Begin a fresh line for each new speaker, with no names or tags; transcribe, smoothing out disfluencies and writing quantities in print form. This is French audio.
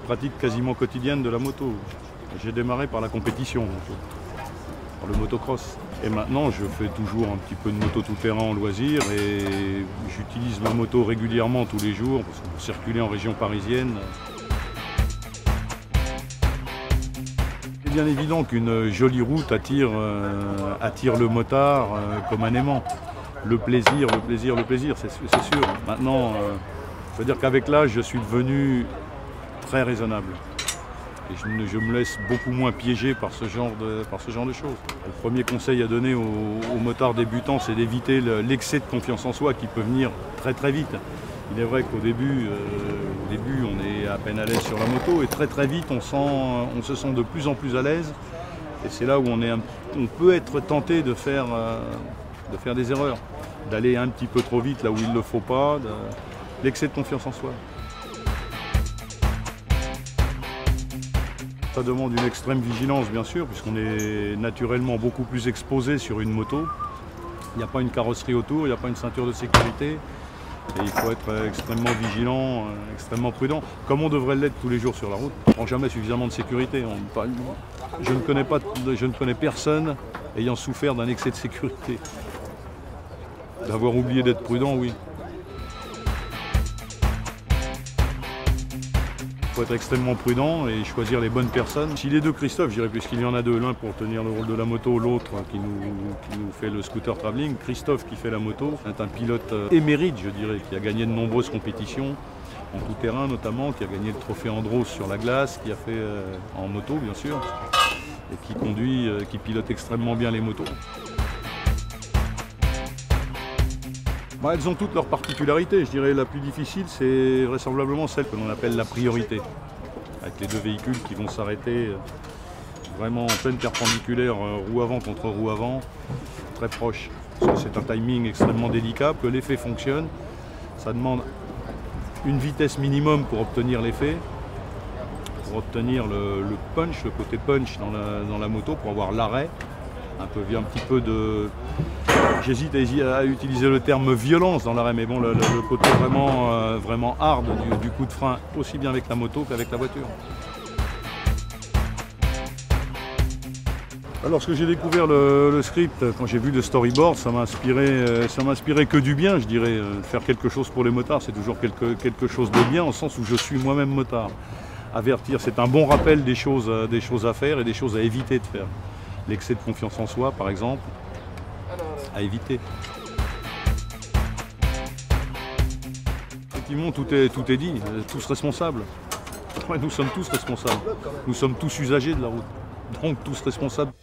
pratique quasiment quotidienne de la moto. J'ai démarré par la compétition, par le motocross. Et maintenant, je fais toujours un petit peu de moto tout-terrain en loisir et j'utilise ma moto régulièrement tous les jours pour circuler en région parisienne. C'est bien évident qu'une jolie route attire le motard comme un aimant. Le plaisir, c'est sûr. Maintenant, je veux dire qu'avec l'âge, je suis devenu très raisonnable. Et je me laisse beaucoup moins piéger par ce genre de choses. Le premier conseil à donner aux motards débutants, c'est d'éviter l'excès de confiance en soi qui peut venir très très vite. Il est vrai qu'au début, on est à peine à l'aise sur la moto et très vite on se sent de plus en plus à l'aise. Et c'est là où on peut être tenté de faire des erreurs, d'aller un petit peu trop vite là où il ne le faut pas, l'excès de confiance en soi. Ça demande une extrême vigilance bien sûr, puisqu'on est naturellement beaucoup plus exposé sur une moto. Il n'y a pas une carrosserie autour, il n'y a pas une ceinture de sécurité. Et il faut être extrêmement vigilant, extrêmement prudent, comme on devrait l'être tous les jours sur la route. On ne prend jamais suffisamment de sécurité. Je ne connais personne ayant souffert d'un excès de sécurité. D'avoir oublié d'être prudent, oui. Il faut être extrêmement prudent et choisir les bonnes personnes. Si les deux Christophe, je dirais, puisqu'il y en a deux, l'un pour tenir le rôle de la moto, l'autre qui nous fait le scooter travelling. Christophe qui fait la moto, c'est un pilote émérite, je dirais, qui a gagné de nombreuses compétitions, en tout terrain notamment, qui a gagné le trophée Andros sur la glace, qui a fait en moto bien sûr, et qui pilote extrêmement bien les motos. Elles ont toutes leurs particularités. Je dirais la plus difficile, c'est vraisemblablement celle que l'on appelle la priorité. Avec les deux véhicules qui vont s'arrêter vraiment en pleine perpendiculaire, roue avant contre roue avant, très proche. C'est un timing extrêmement délicat, que l'effet fonctionne. Ça demande une vitesse minimum pour obtenir l'effet, pour obtenir le punch, le côté punch dans la moto, pour avoir l'arrêt. Un petit peu de... J'hésite à utiliser le terme violence dans l'arrêt, mais bon, le côté vraiment hard du coup de frein, aussi bien avec la moto qu'avec la voiture. Lorsque j'ai découvert le script, quand j'ai vu le storyboard, ça m'a inspiré que du bien, je dirais. Faire quelque chose pour les motards, c'est toujours quelque chose de bien, au sens où je suis moi-même motard. Avertir, c'est un bon rappel des choses à faire et des choses à éviter de faire. L'excès de confiance en soi, par exemple, à éviter. Effectivement, tout est dit, tous responsables. Ouais, nous sommes tous responsables. Nous sommes tous usagers de la route, donc tous responsables.